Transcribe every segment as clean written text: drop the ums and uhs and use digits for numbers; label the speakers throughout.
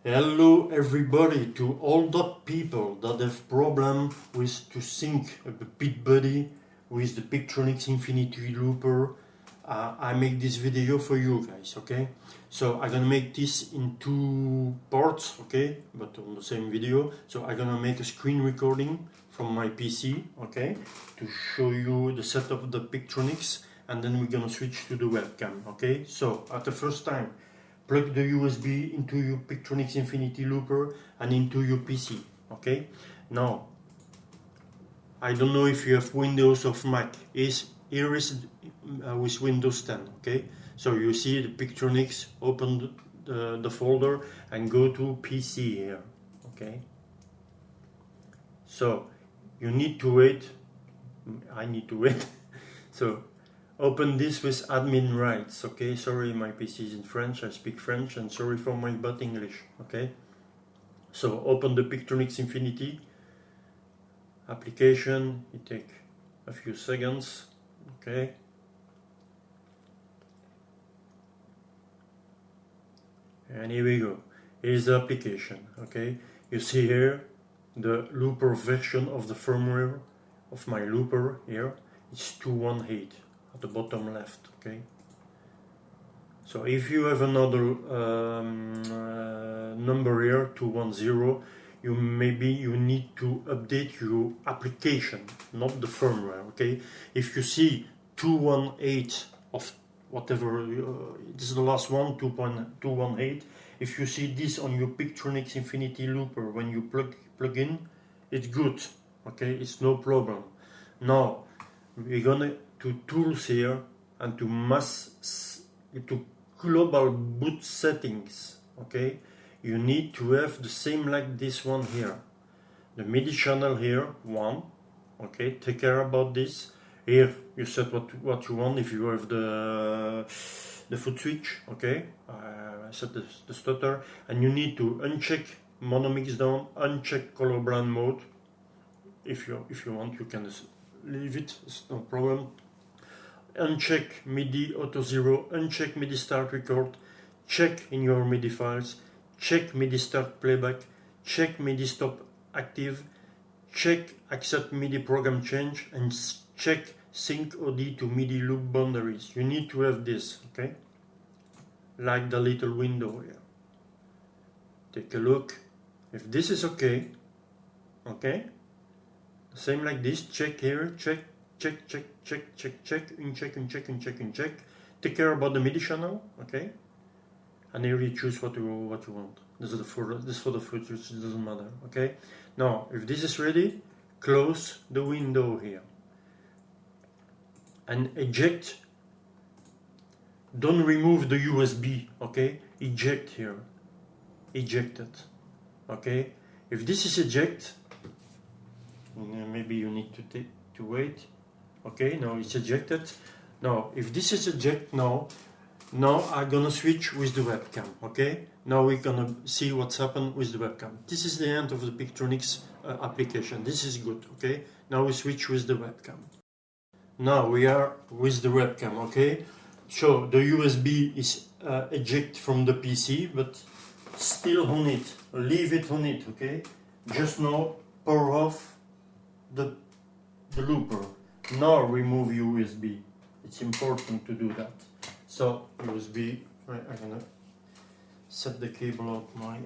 Speaker 1: Hello everybody, to all the people that have problem with to sync the Beatbuddy with the Pigtronix Infinity looper. I make this video for you guys, okay? So I'm gonna make this in two parts, okay? But on the same video. So I'm gonna make a screen recording from my PC, okay? To show you the setup of the Pigtronix, and then we're gonna switch to the webcam, okay? So at the first time, plug the USB into your Pigtronix Infinity looper and into your PC, okay? Now, I don't know if you have Windows or Mac. Here is with Windows 10, okay? So you see the Pigtronix, open the folder and go to PC here, okay? So you need to wait, I need to wait. So open this with admin rights, okay? Sorry, my PC is in French, I speak French, and sorry for my bad English, okay? So open the Pigtronix Infinity application, it takes a few seconds, okay? And here we go, here's the application, okay? You see here the looper version of the firmware of my looper here, it's 218. At the bottom left, okay? So if you have another number here, 210, you need to update your application, not the firmware, okay? If you see 218 of whatever, this is the last one, 2.218, if you see this on your Pigtronix Infinity looper, when you plug in, it's good, okay? It's no problem. Now, we're gonna to tools here and to global boot settings, okay? You need to have the same like this one here. The MIDI channel here, 1, okay? Take care about this. Here you set what you want if you have the foot switch, okay? I set the stutter, and you need to uncheck mono mix down, uncheck color blend mode. If you want, you can just leave it, it's no problem. Uncheck MIDI auto 0, uncheck MIDI start record, check in your MIDI files, check MIDI start playback, check MIDI stop active, check accept MIDI program change, and check sync OD to MIDI loop boundaries. You need to have this, okay? Like the little window here. Take a look. If this is okay, okay? Same like this, check here, check, uncheck. Take care about the MIDI channel, okay? And here you choose what you want. This is for the footage, it doesn't matter, okay? Now, if this is ready, close the window here. And eject. Don't remove the USB, okay? Eject here. Eject it, okay? If this is eject, maybe you need to wait. Okay, now it's ejected. Now, if this is eject now I'm gonna switch with the webcam, okay? Now we're gonna see what's happened with the webcam. This is the end of the Pigtronix application. This is good, okay? Now we switch with the webcam. Now we are with the webcam, okay? So the USB is eject from the PC, but still on it. Leave it on it, okay? Just now power off the looper. Now remove USB. It's important to do that. So USB, I'm gonna set the cable out my.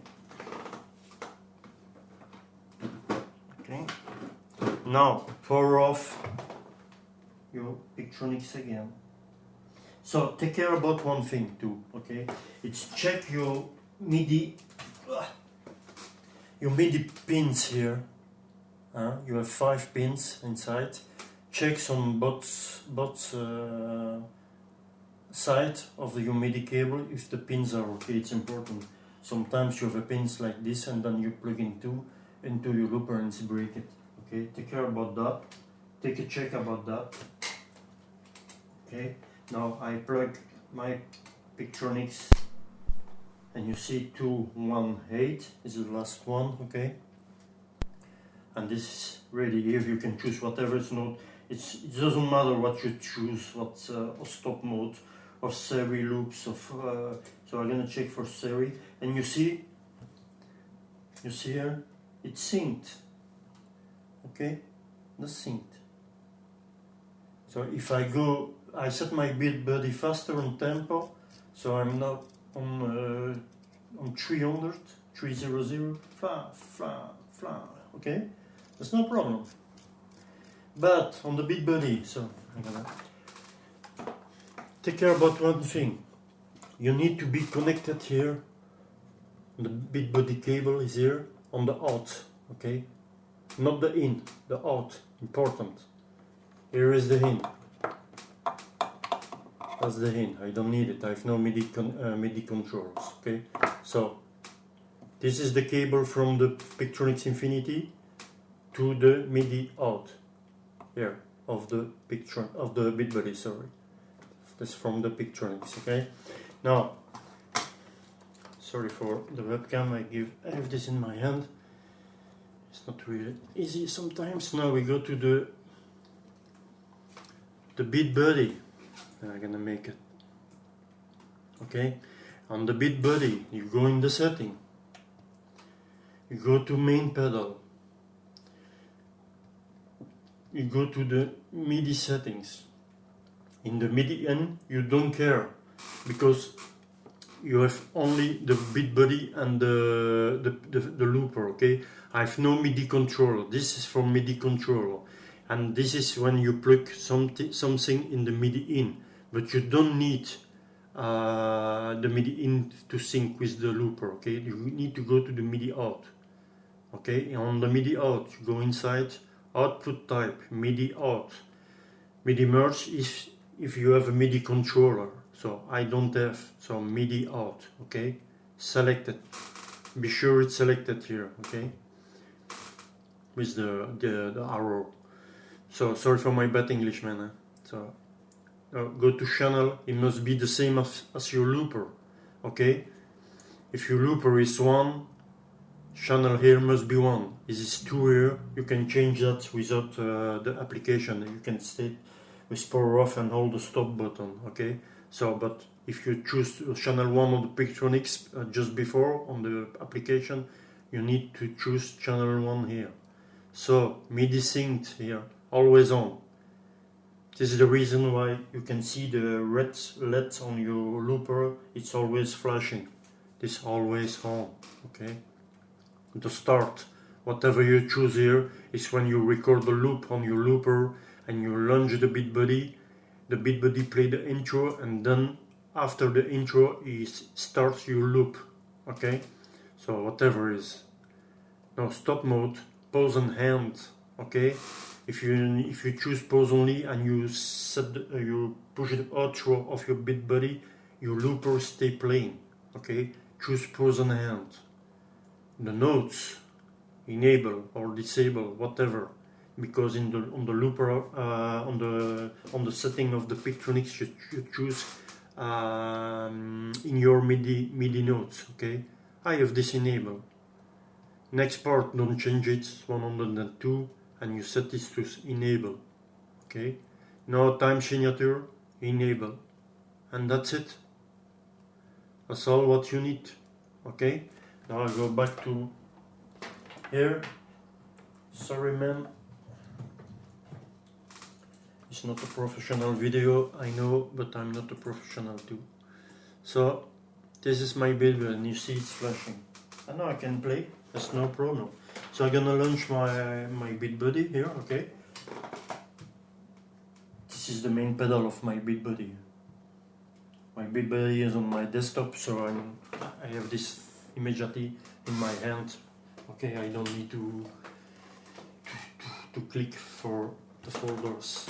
Speaker 1: Okay. Now power off your Pigtronix again. So take care about one thing too. Okay, it's check your MIDI pins here. You have 5 pins inside. Check some bots side of your MIDI cable if the pins are okay. It's important. Sometimes you have a pins like this and then you plug into your looper and break it. Okay, take care about that. Take a check about that. Okay, now I plug my Pigtronix and you see 218 is the last one, okay? And this is ready. Here you can choose whatever. It doesn't matter what you choose, what's stop mode or series loops of. So I'm gonna check for series, and you see You see here, it's synced. Okay, that's synced. So if I set my Beatbuddy faster on tempo, so I'm now on 300, 300, okay, that's no problem. But on the Beatbuddy, so I'm gonna take care about one thing. You need to be connected here. The Beatbuddy cable is here on the out, okay? Not the in, the out, important. Here is the in. That's the in, I don't need it, I have no MIDI controls, okay? So, this is the cable from the Pigtronix Infinity to the MIDI out. Here, of the Beatbuddy, sorry. That's from the Pigtronix, okay? Now, sorry for the webcam, I have this in my hand. It's not really easy sometimes. Now we go to the Beatbuddy. I'm gonna make it. Okay, on the Beatbuddy, you go in the setting. You go to main pedal. You go to the MIDI settings. In the MIDI in, you don't care because you have only the Beatbuddy and the looper, okay? I have no MIDI controller. This is for MIDI controller. And this is when you plug something in the MIDI in. But you don't need the MIDI in to sync with the looper, okay? You need to go to the MIDI out. Okay, and on the MIDI out, you go inside, output type, MIDI out. MIDI merge is if you have a MIDI controller. So I don't have, so MIDI out, okay? Select it. Be sure it's selected here, okay? With the arrow. So sorry for my bad English, man. So go to channel, it must be the same as your looper, okay? If your looper is 1, channel here must be 1. If it's 2 here, you can change that without the application. You can stay with power off and hold the stop button, okay? So, but if you choose channel 1 on the Pigtronix just before on the application, you need to choose channel 1 here. So, MIDI synced here, always on. This is the reason why you can see the red LED on your looper, it's always flashing. It's always on, okay? The start, whatever you choose here, is when you record the loop on your looper and you launch the Beatbuddy play the intro, and then after the intro it starts your loop, okay? So whatever is. Now stop mode, pause and hand, okay? If you choose pause only and you you push the outro of your Beatbuddy, your looper stay playing, okay? Choose pause and hand. The notes, enable or disable, whatever, because on the looper on the setting of the Pigtronix you choose in your MIDI notes, okay? I have this enabled. Next part, don't change it, 102, and you set this to enable, okay? Now time signature, enable, and that's it. That's all what you need, okay? Now I go back to here. Sorry, man. It's not a professional video, I know, but I'm not a professional too. So this is my build, and you see it's flashing. And now I can play. That's no problem. So I'm gonna launch my Beatbuddy here, okay? This is the main pedal of my Beatbuddy. My Beatbuddy is on my desktop, so I have this immediately in my hand. Okay, I don't need to click for the folders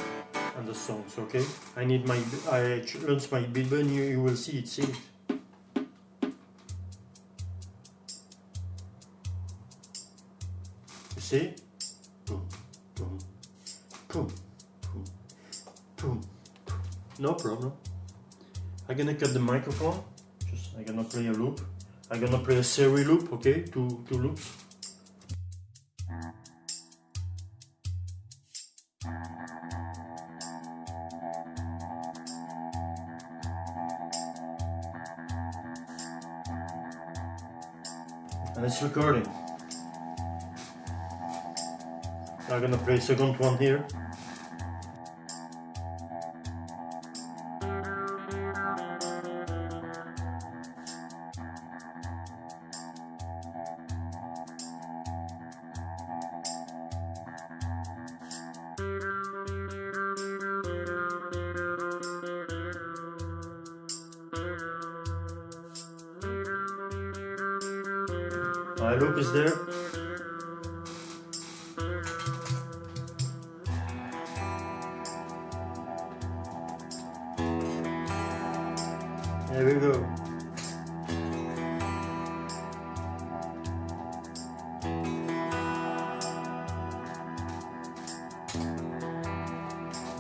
Speaker 1: and the songs, okay? I launch my Beatbuddy, you will see it synced. See? Boom, boom, boom, boom, boom. No problem. I'm gonna cut the microphone. I'm gonna play a loop. I'm gonna play a series loop, okay? Two loops. And it's recording. I'm gonna play second one here. My loop is there. There we go.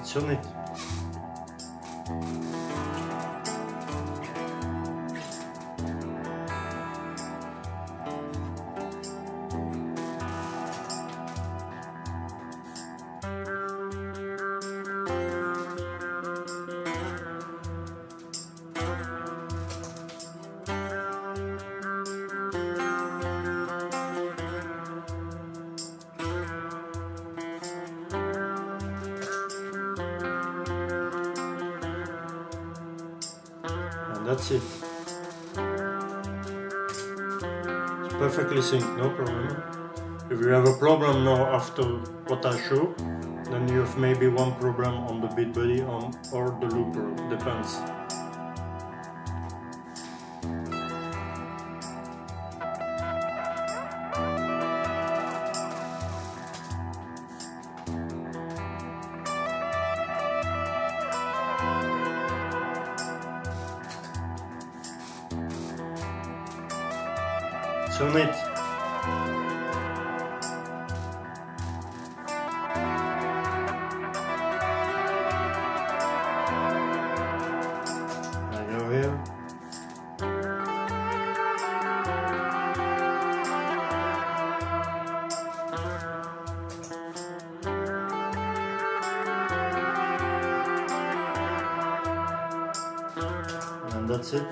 Speaker 1: It's on it. That's it. It's perfectly synced, no problem. If you have a problem now after what I show, then you have maybe one problem on the Beatbuddy or the looper, depends. It's on it. I go here. And that's it.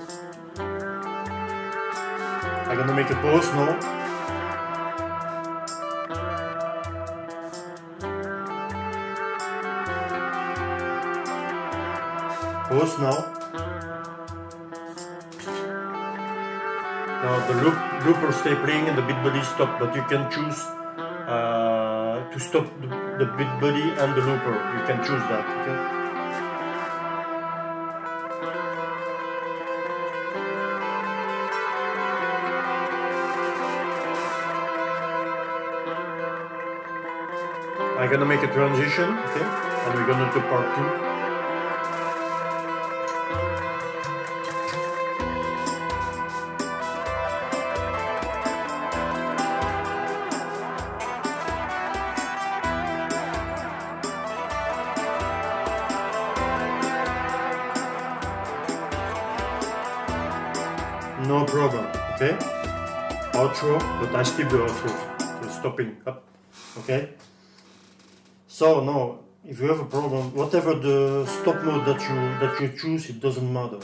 Speaker 1: I'm gonna make a pause now. Pause now. Now the looper stay playing and the Beatbuddy stop, but you can choose to stop the Beatbuddy and the looper. You can choose that. Okay. I'm gonna make a transition, okay, and we're gonna do part 2. No problem, okay? Outro, but I skip the outro, so stopping up, okay? So now, if you have a problem, whatever the stop mode that you choose, it doesn't matter.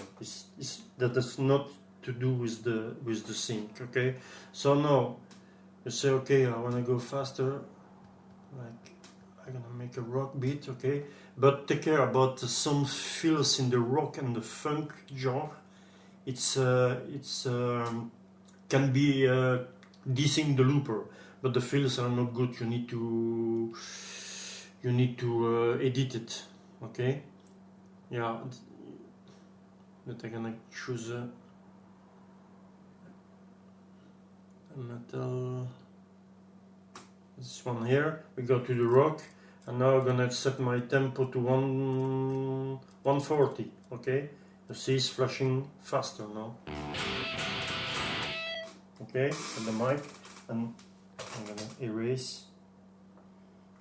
Speaker 1: That has not to do with the sync. Okay. So now you say, okay, I want to go faster. Like I'm gonna make a rock beat. Okay, but take care about some fills in the rock and the funk genre. It's can be dissing the looper, but the fills are not good. You need to edit it, okay? Yeah, but I'm gonna choose a metal. This one here. We go to the rock, and now I'm gonna set my tempo to 140. Okay, you see it's flashing faster now. Okay, with the mic, and I'm gonna erase.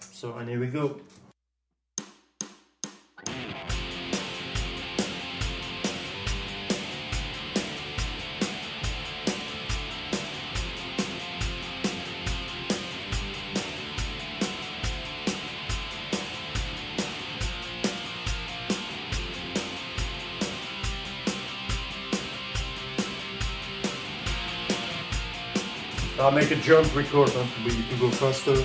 Speaker 1: So, and here we go. I'll make a jump record to go faster.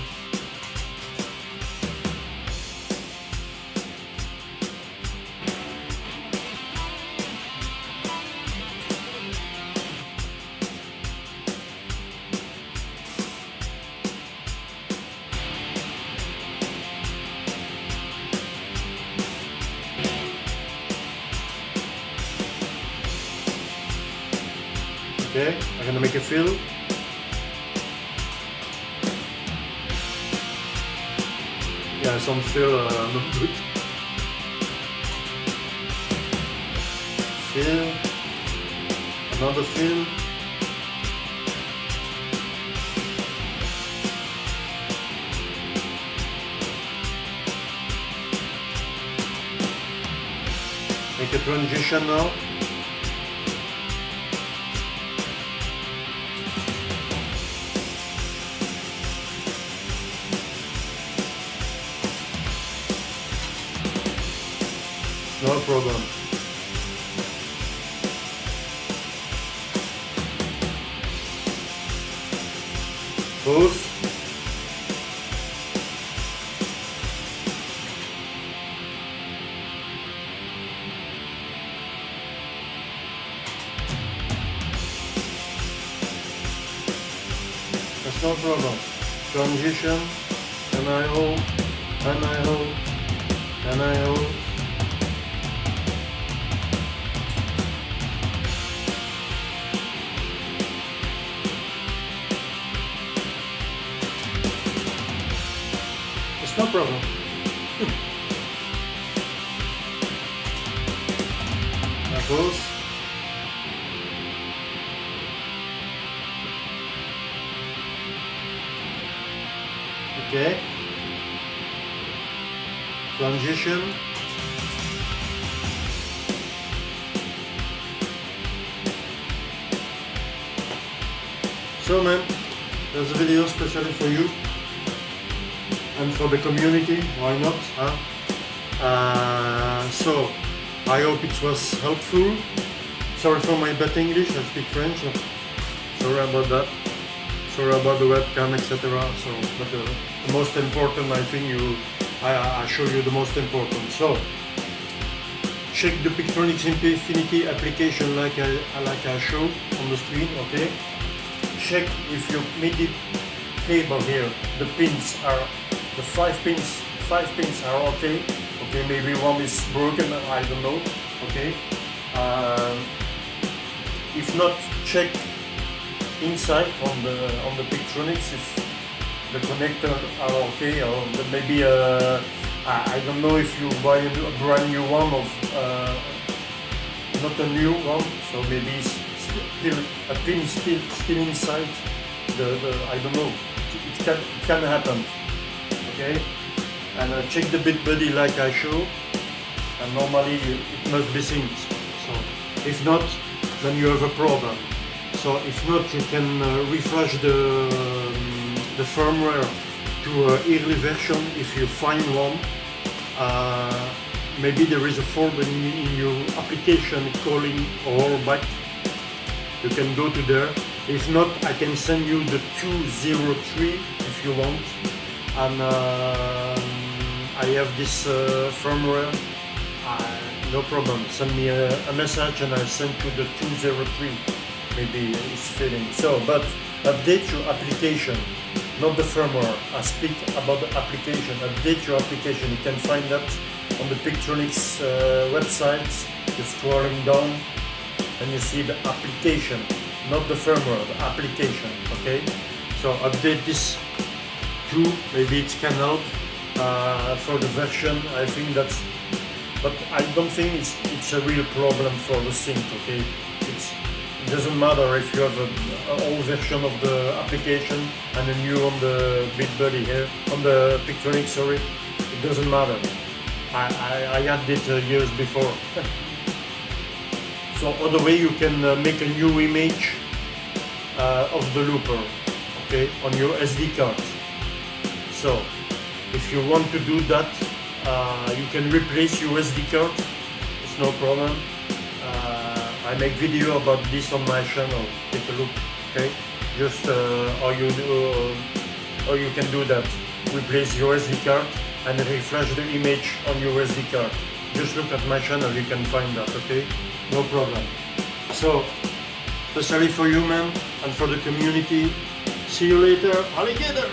Speaker 1: Okay, I'm gonna make a fill. Yeah, some fill not good. Fill, another fill. Make a transition now. No problem. Pause. That's no problem. Transition, and I hold, and I hold, and I hold. It's no problem. Now pause. Okay. Transition. So man, there's a video especially for you and for the community, why not? Huh? So I hope it was helpful. Sorry for my bad English, I speak French. Sorry about that. Sorry about the webcam, etc. So, but the most important, I think I show you the most important. So, check the Pigtronix Infinity application like I show on the screen. Okay. Check if your MIDI cable here, the pins are the five pins are okay. Okay, maybe one is broken. I don't know. Okay. If not, check inside on the Pigtronix if the connector are okay, or maybe I don't know if you buy a brand new one of not a new one, so maybe still a pin still inside the I don't know, it can happen. Okay, and check the Beatbuddy like I show, and normally it must be synced. So if not, then you have a problem. So if not, you can refresh the firmware to early version if you find one. Maybe there is a folder in your application calling rollback. You can go to there. If not, I can send you the 203 if you want. And I have this firmware. No problem. Send me a message and I'll send you the 203. Maybe it's failing. So, but update your application, not the firmware. I speak about the application. Update your application. You can find that on the Pigtronix website. You're scrolling down and you see the application, not the firmware, the application. Okay. So update this too. Maybe it can help for the version. I think that's, but I don't think it's a real problem for the sync. Okay. It doesn't matter if you have an old version of the application and a new on the Beatbuddy here, on the Pigtronix, sorry. It doesn't matter. I had it years before. So other way you can make a new image of the looper, okay, on your SD card. So if you want to do that, you can replace your SD card. It's no problem. I make video about this on my channel. Take a look, okay? Just how you can do that. Replace your SD card and refresh the image on your SD card. Just look at my channel, you can find that, okay? No problem. So, especially for you, man, and for the community. See you later, alligator!